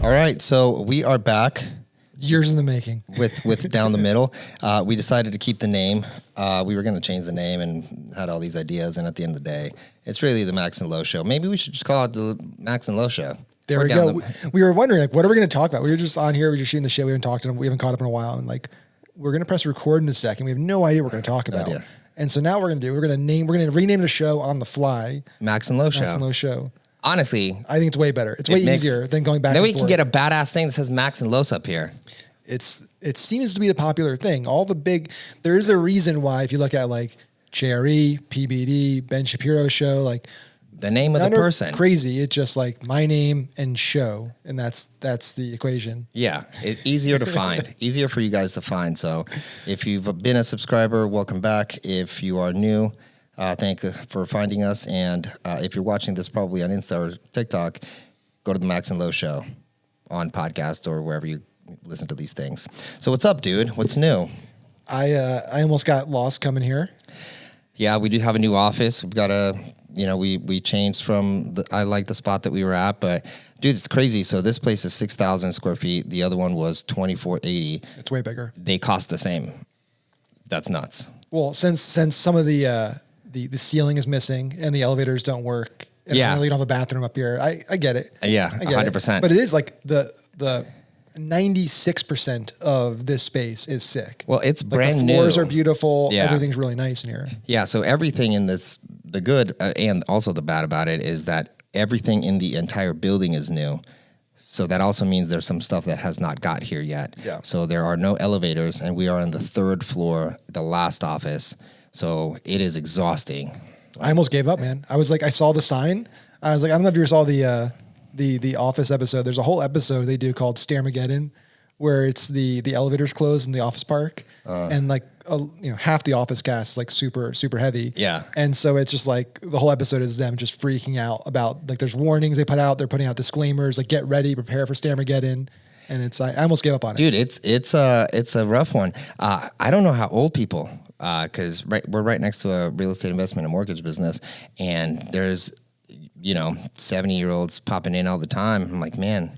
All right, so we are back. Years in the making. With Down the Middle. We decided to keep the name. We were going to change the name and had all these ideas, and at the end of the day, it's really the Max and Low Show. Maybe we should just call it the Max and Low Show. There we go. We were wondering, like, what are we going to talk about? We were just on here, we were just shooting the shit. We haven't talked to them. We haven't caught up in a while, and like, we're going to press record in a second. We have no idea what we're going to talk about. Idea. And so now we're going to rename the show on the fly. Max and Low Show. Max and Low Show. Honestly, I think it's way better. It's way easier than going back and forth. Then we can get a badass thing that says Max and Los up here. It seems to be the popular thing. There is a reason why, if you look at like Cherry, PBD, Ben Shapiro's show, like the name of the person. Crazy. It's just like my name and show. And that's the equation. Yeah. It's easier to find, easier for you guys to find. So if you've been a subscriber, welcome back. If you are new, thank you for finding us. And if you're watching this probably on Insta or TikTok, go to the Max and Low Show on podcast or wherever you listen to these things. So what's up, dude? What's new? I almost got lost coming here. Yeah, we do have a new office. We've got we changed from I like the spot that we were at, but dude, it's crazy. So this place is 6,000 square feet. The other one was 2,480. It's way bigger. They cost the same. That's nuts. Well, since some of the ceiling is missing and the elevators don't work. And you don't have a bathroom up here. I get it. Yeah, 100%. But it is like the 96% of this space is sick. Well, it's brand new. The floors are beautiful. Yeah. Everything's really nice in here. Yeah. So everything in this, the good and also the bad about it is that everything in the entire building is new. So that also means there's some stuff that has not got here yet. Yeah. So there are no elevators, and we are on the third floor, the last office. So it is exhausting. I almost gave up, man. I was like, I saw the sign. I was like, I don't know if you saw the Office episode. There's a whole episode they do called Stairmageddon, where it's the elevators closed in the office park, and like half the office cast is like super heavy. Yeah, and so it's just like the whole episode is them just freaking out about like there's warnings they put out. They're putting out disclaimers like get ready, prepare for Stairmageddon, and it's I almost gave up on it. Dude, it's a rough one. I don't know how old people because we're right next to a real estate investment and mortgage business, and there's 70-year-olds popping in all the time. I'm like, man,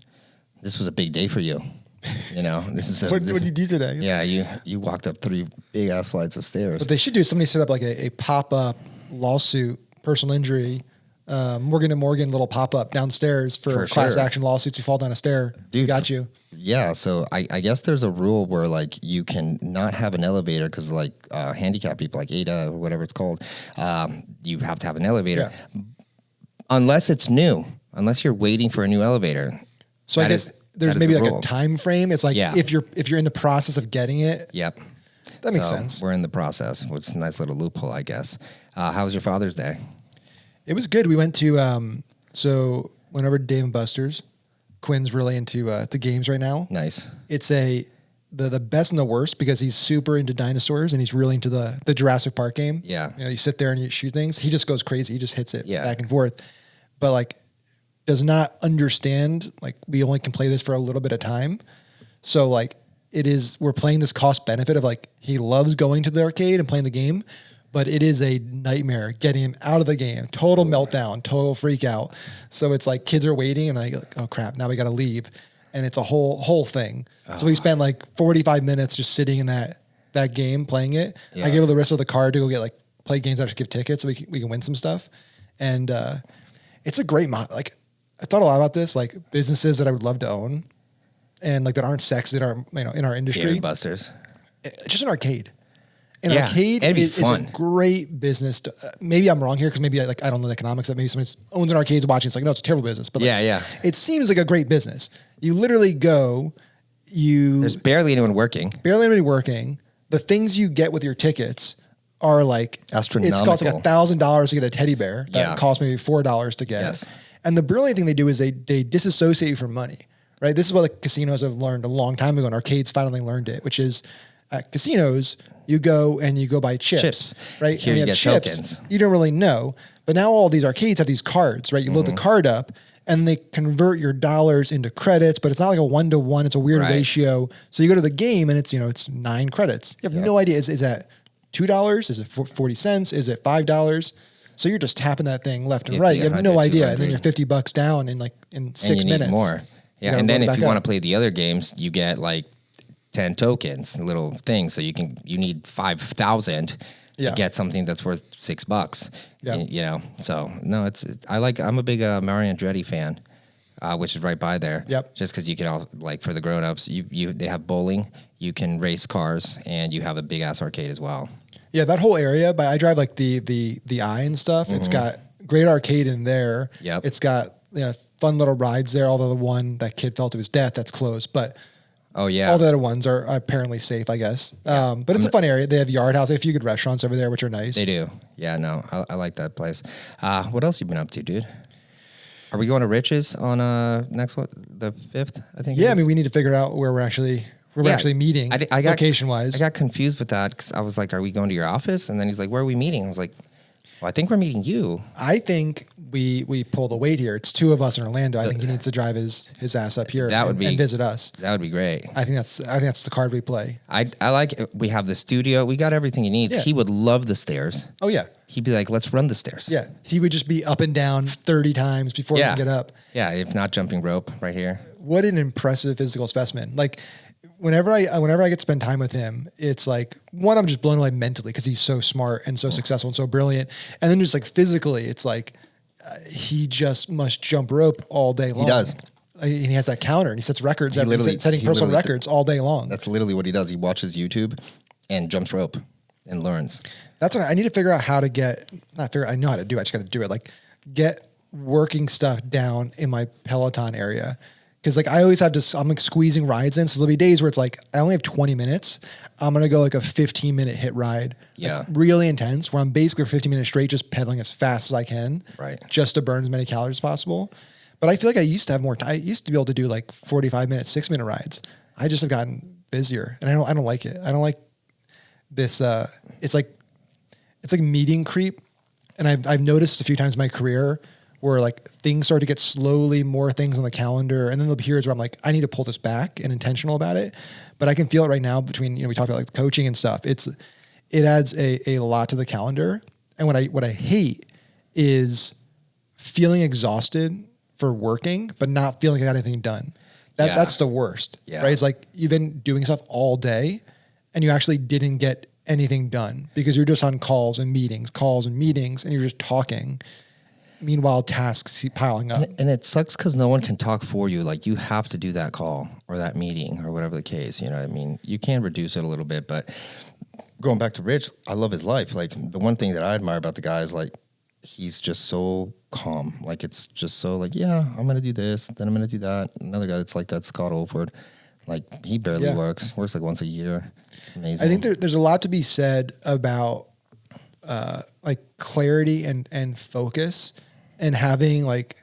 this was a big day for you. This is what did you do today? Yeah, you walked up 3 big ass flights of stairs. What they should do is somebody set up like a pop-up lawsuit, personal injury, Morgan & Morgan little pop-up downstairs for class action lawsuits. You fall down a stair, dude, got you. Yeah, so I guess there's a rule where like you can not have an elevator because like handicapped people like ADA or whatever it's called, you have to have an elevator. Yeah. Unless it's new, unless you're waiting for a new elevator. So I guess there's maybe like a time frame. It's like if you're in the process of getting it. Yep. That makes sense. We're in the process, which is a nice little loophole, I guess. How was your Father's Day? It was good. We went to went over to Dave & Buster's. Quinn's really into the games right now. Nice. It's the best and the worst because he's super into dinosaurs and he's really into the Jurassic Park game. Yeah. You sit there and you shoot things. He just goes crazy. He just hits it back and forth. But like does not understand like we only can play this for a little bit of time. So like we're playing this cost benefit of like he loves going to the arcade and playing the game, but it is a nightmare getting him out of the game. Total meltdown, total freak out. So it's like kids are waiting and like, oh crap, now we got to leave. And it's a whole thing. So we spent like 45 minutes just sitting in that game playing it. Yeah. I gave her the rest of the card to go get like play games that give tickets so we can win some stuff. And it's a great like I thought a lot about this, like businesses that I would love to own and like that aren't sexy that are in our industry. Dave & Buster's. Just an arcade. An arcade is a great business. Maybe I'm wrong here because maybe I don't know the economics of maybe somebody owns an arcade watching. It's like, no, it's a terrible business. But it seems like a great business. You literally go, there's barely anyone working. The things you get with your tickets are like astronomical. It costs like $1,000 to get a teddy bear. That costs maybe $4 to get. Yes. And the brilliant thing they do is they disassociate you from money, right? This is what the casinos have learned a long time ago, and arcades finally learned it, which is at casinos, you go buy chips. Right? Here you get tokens. You don't really know. But now all these arcades have these cards, right? You load the card up and they convert your dollars into credits, but it's not like a 1-to-1. It's a weird ratio. So you go to the game and it's 9 credits. You have no idea. Is that $2? Is it 40 cents? Is it $5? So you're just tapping that thing left and right. You have no idea. And then you're $50 down in 6 minutes. More. Yeah, and then if you want to play the other games, you get like 10 tokens, little things. So you need 5,000 to get something that's worth $6. Yeah. You know, so no, I'm a big Mario Andretti fan, which is right by there. Yep. Just because you can all, like, for the grown-ups, they have bowling, you can race cars, and you have a big ass arcade as well. Yeah, that whole area, but I drive like the I and stuff. It's got great arcade in there. Yep. It's got, you know, fun little rides there, although the one that kid fell to his death, that's closed. But oh yeah, all the other ones are apparently safe, I guess. Yeah. But it's a fun area. They have Yard House. They have a few good restaurants over there, which are nice. They do. Yeah, no, I like that place. What else you been up to, dude? Are we going to Rich's on next one, the 5th? I think. Yeah, I mean, we need to figure out where we're actually meeting. Location wise. I got confused with that because I was like, "Are we going to your office?" And then he's like, "Where are we meeting?" I was like, "Well, I think we're meeting you." I think we pull the weight here. It's 2 of us in Orlando. I think he needs to drive his ass up here and visit us. That would be great. I think that's the card we play. I like it. We have the studio. We got everything he needs. Yeah. He would love the stairs. Oh yeah. He'd be like, "Let's run the stairs." Yeah. He would just be up and down 30 times before we can get up. Yeah, if not jumping rope right here. What an impressive physical specimen. Like whenever I get to spend time with him, it's like, one, I'm just blown away mentally because he's so smart and so successful and so brilliant. And then just like physically, it's like he just must jump rope all day long. He does. And he has that counter and he sets records, setting personal records all day long. That's literally what he does. He watches YouTube and jumps rope and learns. That's what I need to figure out how to I know how to do it. I just got to do it. Like get working stuff down in my Peloton area. Cause like I always have to, I'm like squeezing rides in. So there'll be days where it's like, I only have 20 minutes. I'm going to go like a 15-minute hit ride. Yeah. Like really intense where I'm basically 15 minutes straight, just pedaling as fast as I can. Right. Just to burn as many calories as possible. But I feel like I used to have more time. I used to be able to do like 45-minute, 6-minute rides. I just have gotten busier and I don't like it. I don't like this. It's like meeting creep. And I've noticed a few times in my career where like things start to get slowly more things on the calendar. And then there'll be periods where I'm like, I need to pull this back and intentional about it. But I can feel it right now between, you know, we talked about like coaching and stuff. It adds a lot to the calendar. And what I hate is feeling exhausted for working, but not feeling like I got anything done. That's the worst, right? It's like you've been doing stuff all day and you actually didn't get anything done because you're just on calls and meetings, and you're just talking. Meanwhile, tasks keep piling up. And it sucks because no one can talk for you. Like you have to do that call or that meeting or whatever the case. You know what I mean? You can reduce it a little bit, but going back to Rich, I love his life. Like the one thing that I admire about the guy is like, he's just so calm. Like it's just so like, yeah, I'm going to do this. Then I'm going to do that. Another guy that's like that, Scott Olford. Like he barely works like once a year. It's amazing. I think there's a lot to be said about like clarity and focus and having like,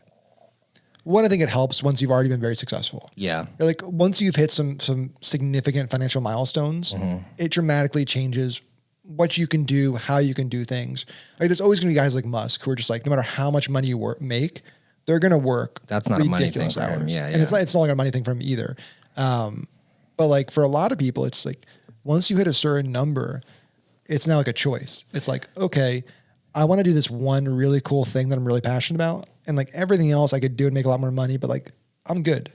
one, I think it helps once you've already been very successful. Yeah. Like once you've hit some significant financial milestones, it dramatically changes what you can do, how you can do things. Like there's always gonna be guys like Musk who are just like, no matter how much money you make, they're gonna work. That's not a money thing for him. Yeah, and it's not like a money thing for him either. But like for a lot of people, it's like once you hit a certain number, it's now like a choice. It's like, okay, I want to do this one really cool thing that I'm really passionate about. And like everything else I could do and make a lot more money, but like I'm good.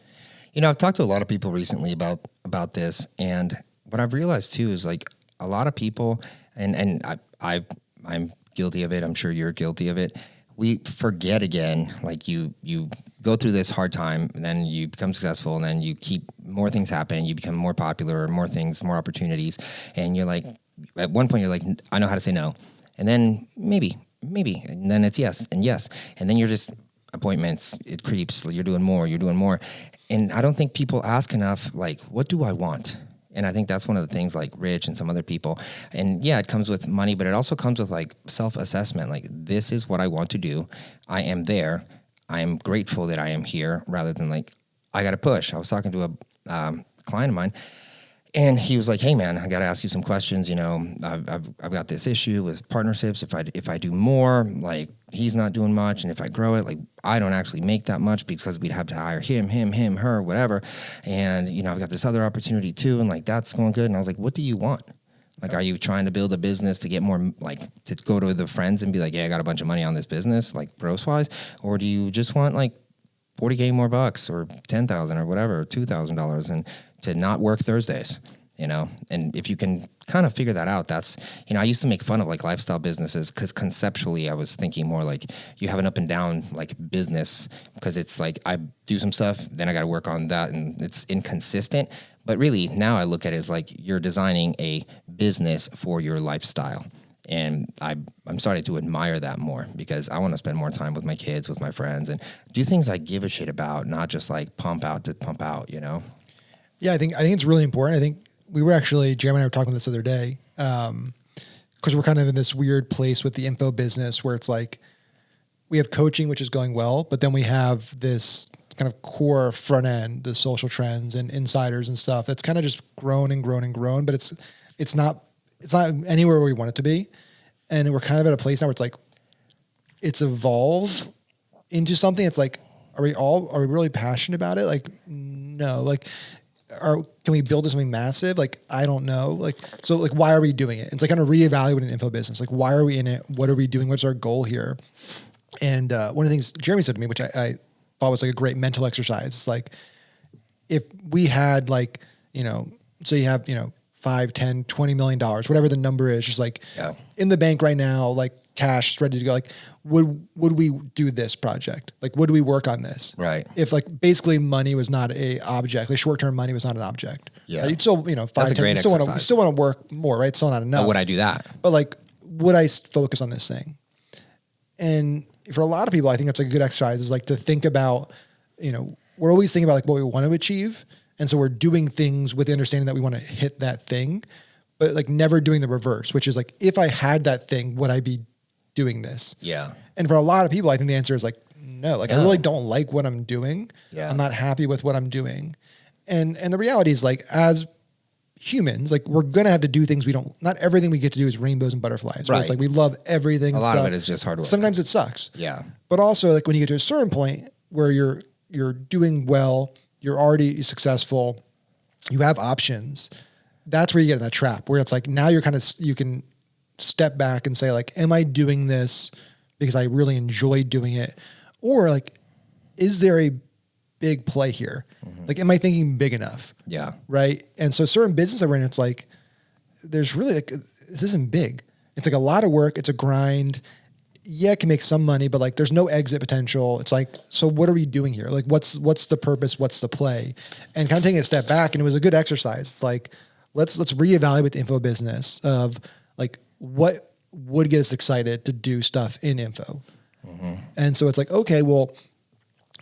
You know, I've talked to a lot of people recently about this. And what I've realized too is like a lot of people, and I'm guilty of it. I'm sure you're guilty of it. We forget again, like you go through this hard time and then you become successful and then you keep more things happen. You become more popular, more things, more opportunities. And you're like, at one point you're like, I know how to say no. And then maybe, and then it's yes. And then you're just appointments, it creeps, you're doing more. And I don't think people ask enough, like, what do I want? And I think that's one of the things like Rich and some other people. And yeah, it comes with money, but it also comes with like self-assessment. Like, this is what I want to do. I am there. I am grateful that I am here rather than like, I got to push. I was talking to a client of mine and he was like, hey man, I got to ask you some questions. You know, I've got this issue with partnerships. If I do more, like he's not doing much. And if I grow it, like I don't actually make that much because we'd have to hire him, her, whatever. And, you know, I've got this other opportunity too. And like, that's going good. And I was like, what do you want? Like, are you trying to build a business to get more, like to go to the friends and be like, yeah, I got a bunch of money on this business, like gross wise? Or do you just want like $40K more bucks or $10,000 or whatever, $2,000, and to not work Thursdays, and if you can kind of figure that out, that's, I used to make fun of like lifestyle businesses because conceptually I was thinking more like you have an up and down like business because it's like I do some stuff, then I got to work on that, and it's inconsistent. But really now I look at it as like you're designing a business for your lifestyle. And I'm starting to admire that more because I want to spend more time with my kids, with my friends, and do things I give a shit about, not just like pump out to pump out, Yeah, I think it's really important. I think we were actually, Jeremy and I were talking this other day, because we're kind of in this weird place with the info business where it's like we have coaching, which is going well, but then we have this kind of core front end, the social trends and insiders and stuff that's kind of just grown and grown and grown, but it's not anywhere where we want it to be. And we're kind of at a place now where it's like, it's evolved into something. It's like, are we really passionate about it? Like, no, like, can we build something massive? Like, I don't know. Like, so like, why are we doing it? It's like kind of reevaluating an info business. Like, why are we in it? What are we doing? What's our goal here? And one of the things Jeremy said to me, which I thought was like a great mental exercise. It's like, if we had like, so you have, 5, 10, $20 million, whatever the number is, just like in the bank right now, like cash ready to go. Like, would we do this project? Like, would we work on this? Right. If like basically money was not a object, like short-term money was not an object. Yeah. You'd still, 5, 10, you still want to work more, right? It's still not enough. But would I do that? But like, would I focus on this thing? And for a lot of people, I think that's a good exercise is like to think about, we're always thinking about like what we want to achieve. And so we're doing things with the understanding that we want to hit that thing, but like never doing the reverse, which is like, if I had that thing, would I be doing this? Yeah. And for a lot of people, I think the answer is like, no, like I really don't like what I'm doing. Yeah. I'm not happy with what I'm doing. And the reality is like, as humans, like we're going to have to do things not everything we get to do is rainbows and butterflies. Right. It's like, we love everything. A lot of it is just hard work. Sometimes it sucks. Yeah. But also like when you get to a certain point where you're doing well, you're already successful, you have options. That's where you get in that trap where it's like, now you can step back and say like, am I doing this because I really enjoy doing it? Or like, is there a big play here? Mm-hmm. Like, am I thinking big enough? Yeah. Right. And so certain business I'm in, it's like, there's really like, this isn't big. It's like a lot of work. It's a grind. Yeah, it can make some money, but like there's no exit potential. It's like, so what are we doing here? Like what's the purpose? What's the play? And kind of taking a step back, and it was a good exercise. It's like, let's reevaluate the info business of like what would get us excited to do stuff in info. Mm-hmm. And so it's like, okay, well,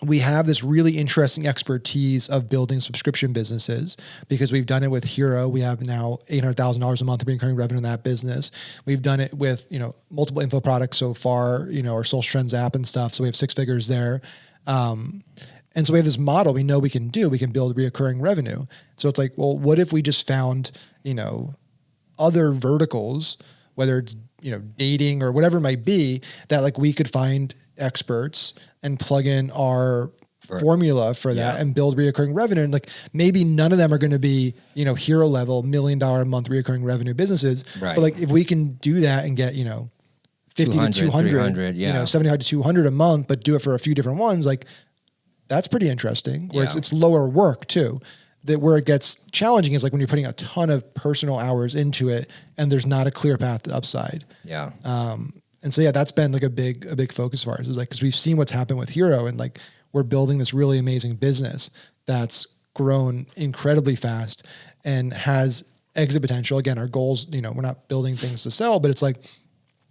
we have this really interesting expertise of building subscription businesses because we've done it with Hero. We have now $800,000 a month of recurring revenue in that business. We've done it with, multiple info products so far, our Social Trends app and stuff. So we have 6 figures there. And so we have this model we know we can build recurring revenue. So it's like, well, what if we just found, other verticals, whether it's, dating or whatever it might be, that like we could find experts and plug in our formula for that and build recurring revenue. And like, maybe none of them are going to be, Hero level $1 million a month recurring revenue businesses. Right. But like, if we can do that and get, 50 to 200, 75 to 200 a month, but do it for a few different ones, like that's pretty interesting where it's lower work too. That where it gets challenging is like when you're putting a ton of personal hours into it and there's not a clear path to upside. Yeah. And so, that's been like a big focus of ours is like, cause we've seen what's happened with Hero and like, we're building this really amazing business that's grown incredibly fast and has exit potential. Again, our goals, we're not building things to sell, but it's like,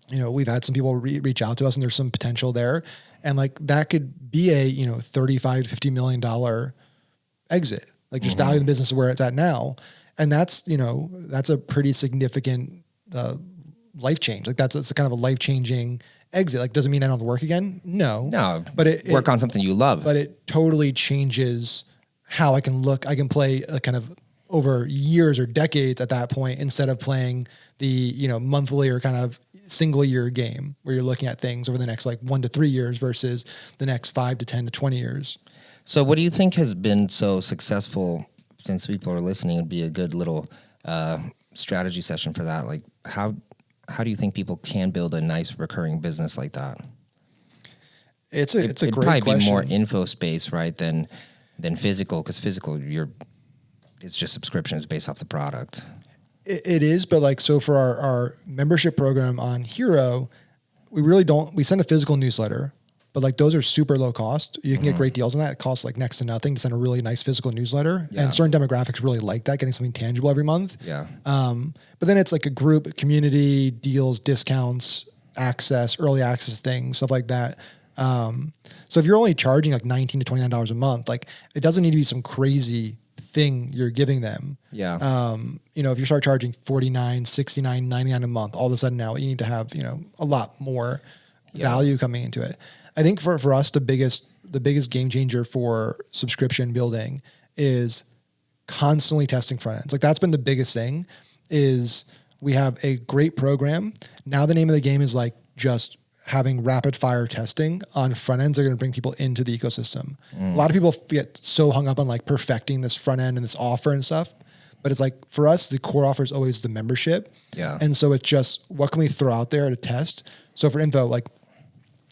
we've had some people reach out to us and there's some potential there. And like, that could be a, $35 to $50 million exit, like just value the business where it's at now. And that's, that's a pretty significant, life change. Like that's kind of a life-changing exit. Like, doesn't mean I don't have to work again. No, but it work on something you love, but it totally changes how I can play a kind of over years or decades at that point, instead of playing the, monthly or kind of single year game where you're looking at things over the next like 1 to 3 years versus the next 5 to 10 to 20 years. So what do you think has been so successful, since people are listening? It'd be a good little strategy session for that. Like how do you think people can build a nice recurring business like that? It's a great probably question. Be more info space, right, than physical, because physical, it's just subscriptions based off the product. It is, but like, so for our membership program on Hero, we send a physical newsletter, but like those are super low cost. You can get great deals on that. It costs like next to nothing to send a really nice physical newsletter. And certain demographics really like that, getting something tangible every month. Yeah. But then it's like a group, community, deals, discounts, access, early access things, stuff like that. So if you're only charging like $19 to $29 a month, like it doesn't need to be some crazy thing you're giving them. Yeah. If you start charging $49, $69, $99 a month, all of a sudden now you need to have, a lot more value coming into it. I think for us, the biggest game changer for subscription building is constantly testing front ends. Like that's been the biggest thing. Is we have a great program. Now the name of the game is like just having rapid fire testing on front ends that are going to bring people into the ecosystem. A lot of people get so hung up on like perfecting this front end and this offer and stuff. But it's like, for us, the core offer is always the membership. Yeah. And so it's just, what can we throw out there to test? So for info, like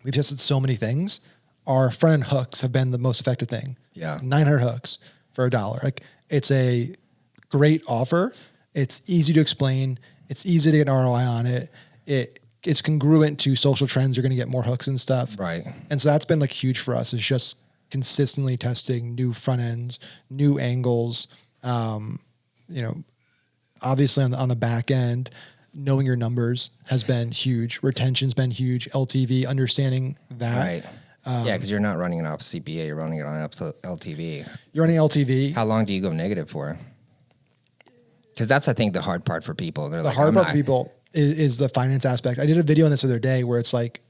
we've tested so many things. Our front end hooks have been the most effective thing. Yeah. 900 hooks for $1. Like it's a great offer. It's easy to explain. It's easy to get an ROI on it. It's congruent to social trends. You're going to get more hooks and stuff. Right. And so that's been like huge for us, is just consistently testing new front ends, new angles. Obviously on the back end, knowing your numbers has been huge. Retention's been huge. LTV, understanding that. Right. Because you're not running it off CPA, you're running it on LTV. You're running LTV. How long do you go negative for? Because that's, I think, the hard part for people. The hard part for people is the finance aspect. I did a video on this the other day where it's like,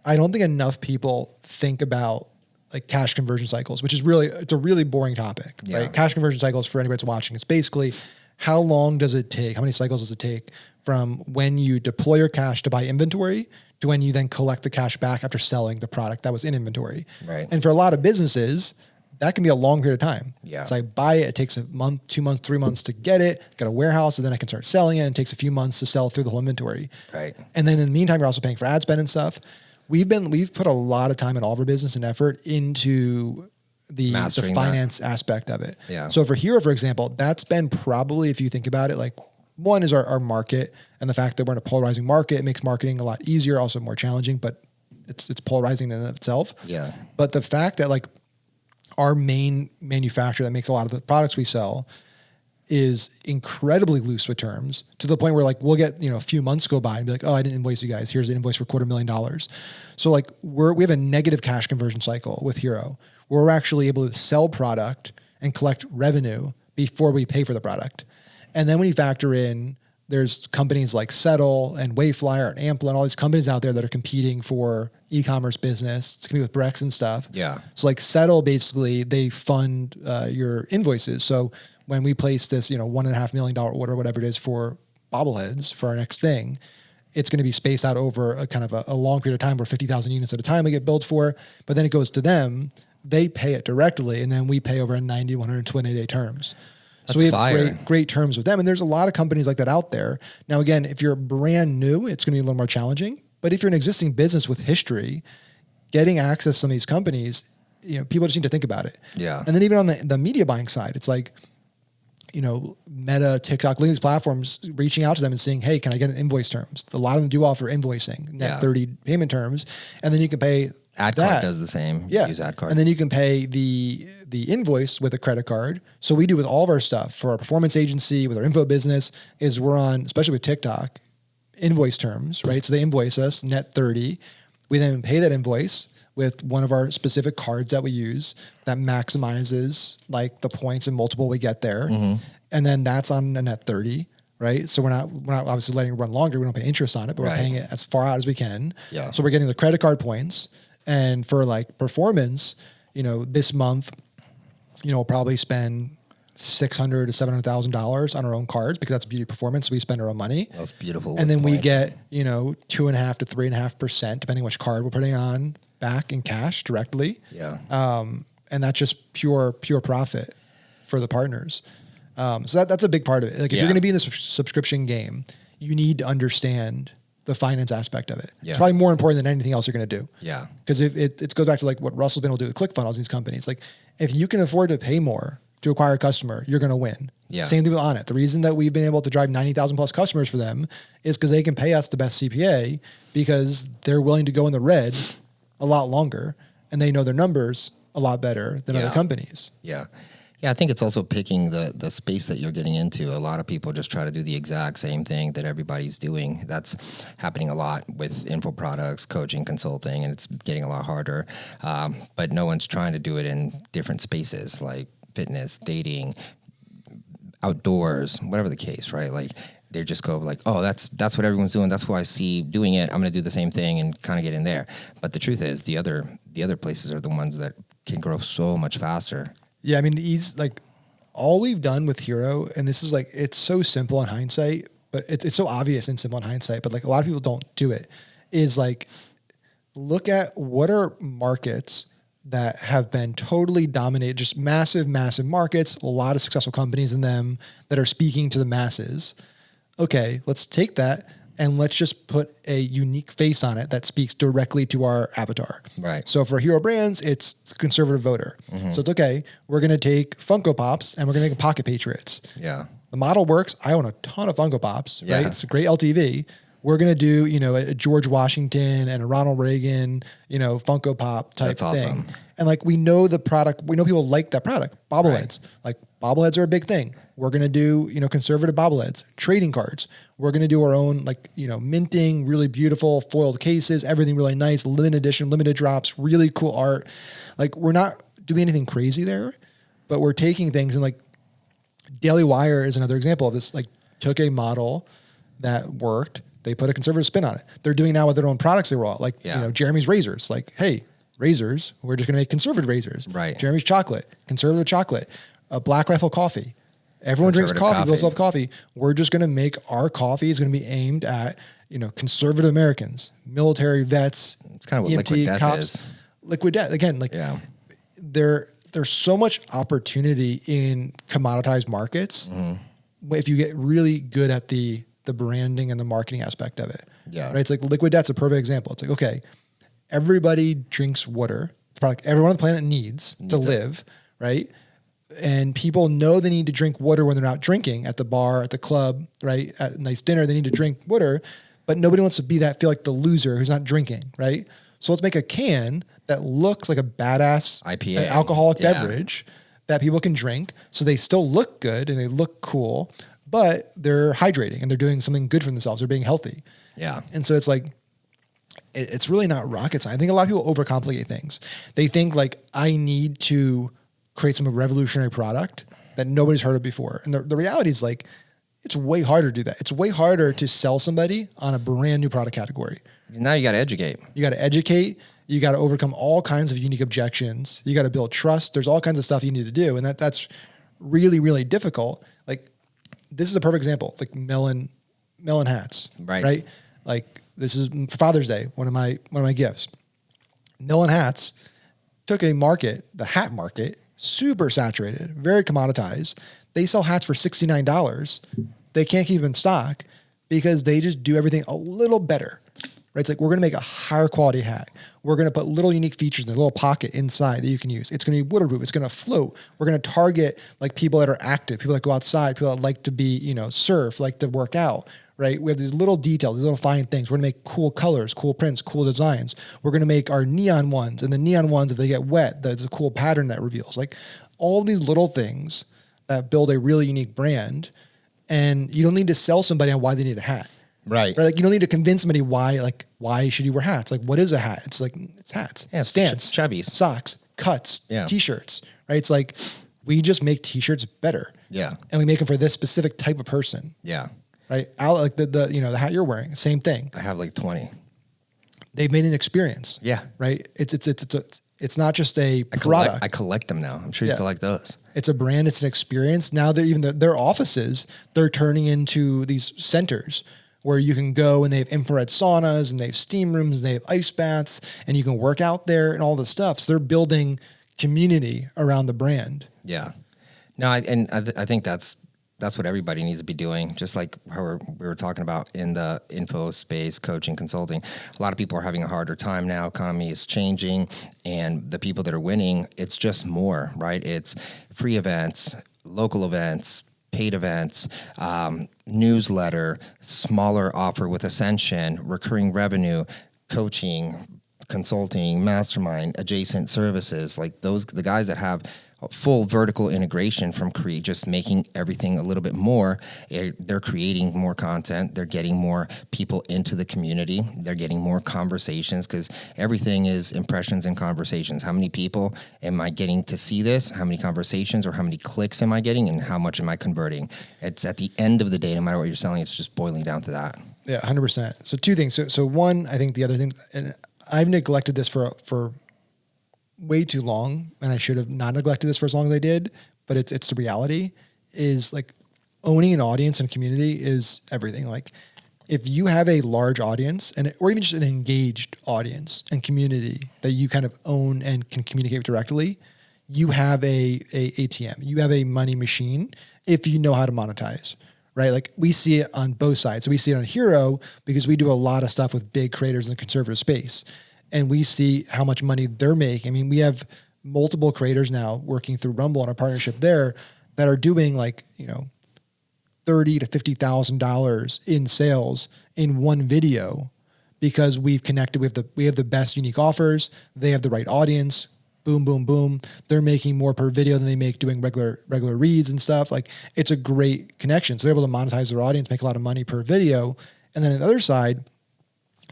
I don't think enough people think about like cash conversion cycles, which is it's a really boring topic, right? Cash conversion cycles, for anybody that's watching, it's basically how long does it take? How many cycles does it take from when you deploy your cash to buy inventory to when you then collect the cash back after selling the product that was in inventory? Right. And for a lot of businesses, that can be a long period of time. Yeah. It's like buy it. It takes a month, 2 months, 3 months to get it, got a warehouse, and then I can start selling it. And it takes a few months to sell through the whole inventory. Right. And then in the meantime, you're also paying for ad spend and stuff. We've put a lot of time in all of our business and effort into the finance aspect of it. Yeah. So for Hero, for example, that's been probably, if you think about it, like one is our market, and the fact that we're in a polarizing market, it makes marketing a lot easier, also more challenging, but it's polarizing in itself. Yeah. But the fact that like our main manufacturer that makes a lot of the products we sell is incredibly loose with terms, to the point where like we'll get, a few months go by and be like, oh, I didn't invoice you guys. Here's an invoice for $250,000. So like we have a negative cash conversion cycle with Hero, where we're actually able to sell product and collect revenue before we pay for the product. And then when you factor in, there's companies like Settle and Wayflyer and Ampla and all these companies out there that are competing for e-commerce business. It's gonna be with Brex and stuff. Yeah. So like Settle, basically they fund your invoices. So when we place this, $1.5 million order, whatever it is, for bobbleheads for our next thing, it's going to be spaced out over a kind of a long period of time, where 50,000 units at a time we get billed for, but then it goes to them, they pay it directly, and then we pay over a 90, 120 day terms. So we have great terms with them. And there's a lot of companies like that out there. Now, again, if you're brand new, it's going to be a little more challenging, but if you're an existing business with history, getting access to some of these companies, people just need to think about it. Yeah. And then even on the media buying side, it's like, Meta, TikTok, these platforms, reaching out to them and saying, hey, can I get an invoice terms? A lot of them do offer invoicing, net 30 payment terms. And then you can pay AdCard does the same. Yeah. Use AdCard. And then you can pay the invoice with a credit card. So we do with all of our stuff for our performance agency, with our info business, is we're on, especially with TikTok, invoice terms, right? So they invoice us net 30. We then pay that invoice with one of our specific cards that we use that maximizes like the points and multiple we get there. Mm-hmm. And then that's on a net 30, right? So we're not obviously letting it run longer. We don't pay interest on it, but we're paying it as far out as we can. Yeah. So we're getting the credit card points. And for like performance, this month, we'll probably spend $600,000 to $700,000 on our own cards, because that's beauty performance. So we spend our own money. That's beautiful. And then we get, 2.5% to 3.5%, depending which card we're putting on, back in cash directly. Yeah. And that's just pure profit for the partners. So that's a big part of it. Like if you're going to be in this subscription game, you need to understand the finance aspect of it. Yeah. It's probably more important than anything else you're going to do. Yeah. Because it goes back to like what Russell's been able to do with ClickFunnels, these companies. Like if you can afford to pay more to acquire a customer, you're going to win. Yeah. Same thing with Onnit. The reason that we've been able to drive 90,000 plus customers for them is because they can pay us the best CPA because they're willing to go in the red a lot longer and they know their numbers a lot better than other companies. Yeah. Yeah, I think it's also picking the space that you're getting into. A lot of people just try to do the exact same thing that everybody's doing. That's happening a lot with info products, coaching, consulting, and it's getting a lot harder. But no one's trying to do it in different spaces like fitness, dating, outdoors, whatever the case, right? Like they just go like, oh, that's what everyone's doing. That's who I see doing it. I'm going to do the same thing and kind of get in there. But the truth is, the other places are the ones that can grow so much faster. Yeah, I mean, like all we've done with Hero, and this is like, it's so simple in hindsight, but it's so obvious and simple in hindsight, but like a lot of people don't do it, is like, look at what are markets that have been totally dominated, just massive, massive markets, a lot of successful companies in them that are speaking to the masses. Okay, let's take that and let's just put a unique face on it that speaks directly to our avatar. Right. So for Hero Brands, it's conservative voter. Mm-hmm. So it's okay. We're going to take Funko Pops and we're going to make them Pocket Patriots. Yeah. The model works. I own a ton of Funko Pops, right? It's a great LTV. We're going to do, a George Washington and a Ronald Reagan, Funko Pop type thing. Awesome. And like, we know the product, we know people like that product. Bobbleheads, like bobbleheads are a big thing. We're going to do, conservative bobbleheads, trading cards. We're going to do our own, minting, really beautiful foiled cases, everything really nice, limited edition, limited drops, really cool art. Like we're not doing anything crazy there, but we're taking things and like Daily Wire is another example of this, like took a model that worked. They put a conservative spin on it. They're doing now with their own products they roll out. Like, Jeremy's razors, like, hey, razors, we're just going to make conservative razors. Right. Jeremy's chocolate, conservative chocolate, Black Rifle coffee. Everyone drinks coffee. People love coffee. We're just going to make our coffee is going to be aimed at, conservative Americans, military vets, it's kind of what EMT, Liquid Death cops. is. Liquid Death, again, there's so much opportunity in commoditized markets if you get really good at the branding and the marketing aspect of it. Yeah. Right. It's like Liquid Death's a perfect example. It's like, okay, everybody drinks water. It's probably like everyone on the planet needs to live. Right. And people know they need to drink water when they're not drinking at the bar, at the club, right? At a nice dinner, they need to drink water, but nobody wants to feel like the loser who's not drinking. Right. So let's make a can that looks like a badass IPA alcoholic beverage that people can drink. So they still look good and they look cool, but they're hydrating and they're doing something good for themselves. They're being healthy. Yeah. And so it's like, it's really not rocket science. I think a lot of people overcomplicate things. They think like, I need to create some revolutionary product that nobody's heard of before. And the reality is like, it's way harder to do that. It's way harder to sell somebody on a brand new product category. Now you got to educate. You got to educate. You got to overcome all kinds of unique objections. You got to build trust. There's all kinds of stuff you need to do. And that's really, really difficult. Like this is a perfect example, like melon hats, right? Like this is for Father's Day, one of my gifts. Melon hats took a market, the hat market, super saturated, very commoditized. They sell hats for $69. They can't keep them in stock because they just do everything a little better. Right? It's like, we're going to make a higher quality hat. We're going to put little unique features in a little pocket inside that you can use. It's going to be waterproof. It's going to float. We're going to target like people that are active, people that go outside, people that like to be, surf, like to work out, right? We have these little details, these little fine things. We're going to make cool colors, cool prints, cool designs. We're going to make our neon ones, and the neon ones, if they get wet, that's a cool pattern that reveals. Like all these little things that build a really unique brand, and you don't need to sell somebody on why they need a hat. Right. Like you don't need to convince somebody why should you wear hats? Like what is a hat? It's like, it's hats, stance, chubbies, socks, cuts, t-shirts, right? It's like, we just make t-shirts better. Yeah. And we make them for this specific type of person. Yeah. Right. Like the hat you're wearing, same thing. I have like 20. They've made an experience. Yeah. Right. It's not just a product. I collect them now. I'm sure you collect those. It's a brand. It's an experience. Now their offices, they're turning into these centers where you can go and they have infrared saunas and they have steam rooms and they have ice baths and you can work out there and all this stuff. So they're building community around the brand. Yeah. No, I think that's that's what everybody needs to be doing. Just like how we were talking about in the info space, coaching, consulting. A lot of people are having a harder time now. Economy is changing, and the people that are winning, it's just more, right? It's free events, local events, paid events, newsletter, smaller offer with Ascension, recurring revenue, coaching, consulting, mastermind, adjacent services, like the guys that have full vertical integration from just making everything a little bit more. They're creating more content. They're getting more people into the community. They're getting more conversations, because everything is impressions and conversations. How many people am I getting to see this? How many conversations or how many clicks am I getting, and how much am I converting? It's at the end of the day, no matter what you're selling, it's just boiling down to that. Yeah, 100%. So two things. So one, I think the other thing, and I've neglected this for way too long, and I should have not neglected this for as long as I did, but it's the reality, is like owning an audience and community is everything. Like if you have a large audience or even just an engaged audience and community that you kind of own and can communicate with directly, you have a ATM, you have a money machine if you know how to monetize, right? Like we see it on both sides. So we see it on Hero because we do a lot of stuff with big creators in the conservative space, and we see how much money they're making. I mean, we have multiple creators now working through Rumble and our partnership there that are doing like, $30,000 to $50,000 in sales in one video because we've connected with we have the best unique offers. They have the right audience. Boom, boom, boom. They're making more per video than they make doing regular reads and stuff. Like it's a great connection. So they're able to monetize their audience, make a lot of money per video. And then on the other side,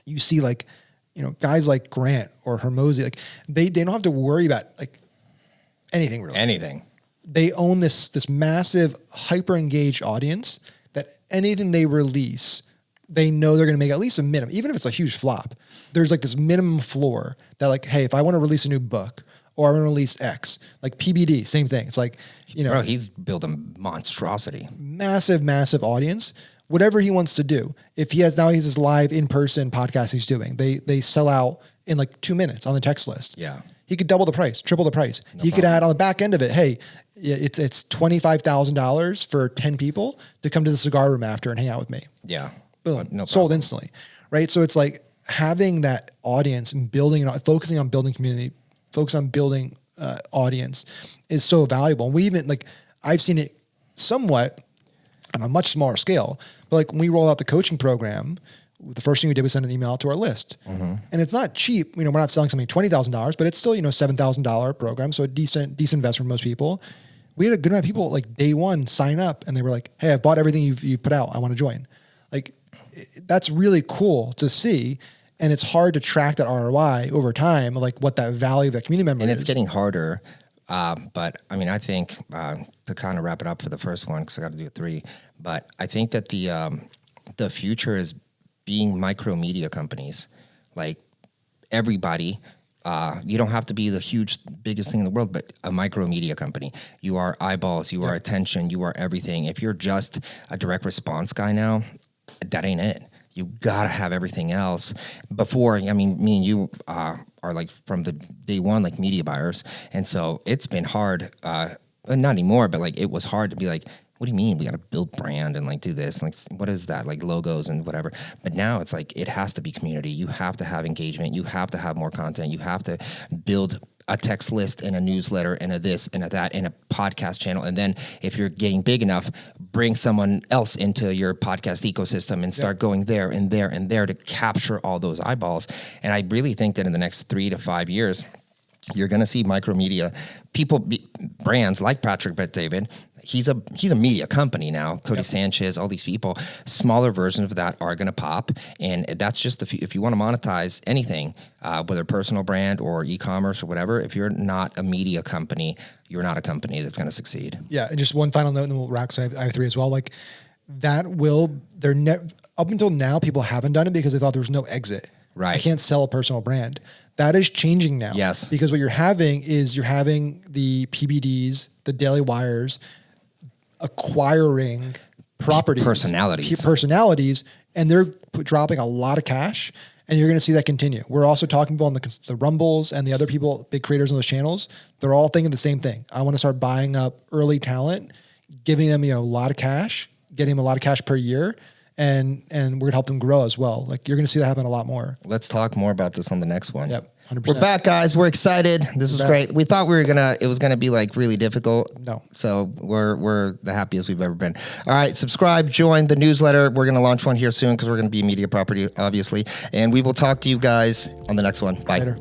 you see like, guys like Grant or Hermosi, like they don't have to worry about like anything really. Anything. They own this massive hyper engaged audience that anything they release, they know they're going to make at least a minimum, even if it's a huge flop. There's like this minimum floor that like, hey, if I want to release a new book or I want to release X, like PBD, same thing. It's like, Bro, he's built a monstrosity. Massive audience. Whatever he wants to do. If he has this live in-person podcast he's doing, they sell out in like 2 minutes on the text list. Yeah. He could double the price, triple the price. He could add on the back end of it, hey, it's $25,000 for 10 people to come to the cigar room after and hang out with me. Yeah. Boom. No sold instantly. Right. So it's like having that audience and focusing on building community, focus on building audience is so valuable. And we even I've seen it somewhat on a much smaller scale, but like when we roll out the coaching program, the first thing we did was send an email out to our list. Mm-hmm. And it's not cheap. We're not selling something $20,000, but it's still, $7,000 program. So a decent investment for most people. We had a good amount of people like day one sign up and they were like, hey, I've bought everything you've put out. I want to join. Like that's really cool to see. And it's hard to track that ROI over time, like what that value of that community member is. And it's getting harder. But I mean, I think to kind of wrap it up for the first one, because I got to do 3. But I think that the future is being micro media companies. Like everybody, you don't have to be the biggest thing in the world, but a micro media company. You are eyeballs, you are attention, you are everything. If you're just a direct response guy now, that ain't it. You gotta have everything else before. I mean, me and you are like from the day one, like media buyers. And so it's been hard, not anymore, but like it was hard to be like, what do you mean? We got to build brand and like do this. Like, what is that? Like logos and whatever. But now it's like, it has to be community. You have to have engagement. You have to have more content. You have to build a text list and a newsletter and a this and a that and a podcast channel. And then if you're getting big enough, bring someone else into your podcast ecosystem and start going there and there and there to capture all those eyeballs. And I really think that in the next 3 to 5 years, you're going to see micro media brands like Patrick Bet-David. He's a media company now. Cody Sanchez, all these people, smaller versions of that are going to pop. And that's just if you want to monetize anything, whether personal brand or e-commerce or whatever, if you're not a media company, you're not a company that's going to succeed. Yeah. And just one final note, and then we'll wrap. So I have 3 as well. Like that up until now, people haven't done it because they thought there was no exit. Right. I can't sell a personal brand. That is changing now. Yes. Because what you're having the PBDs, the Daily Wires, acquiring properties, personalities, and they're dropping a lot of cash, and you're going to see that continue. We're also talking about the Rumbles and the other people, big creators on those channels. They're all thinking the same thing. I want to start buying up early talent, giving them, a lot of cash, getting them a lot of cash per year. And we're going to help them grow as well. Like you're going to see that happen a lot more. Let's talk more about this on the next one. Yep. 100%. We're back, guys. We're excited. This was great. We thought it was gonna be like really difficult. No. So we're the happiest we've ever been. All right, subscribe, join the newsletter. We're gonna launch one here soon because we're gonna be a media property, obviously. And we will talk to you guys on the next one. Bye. Later.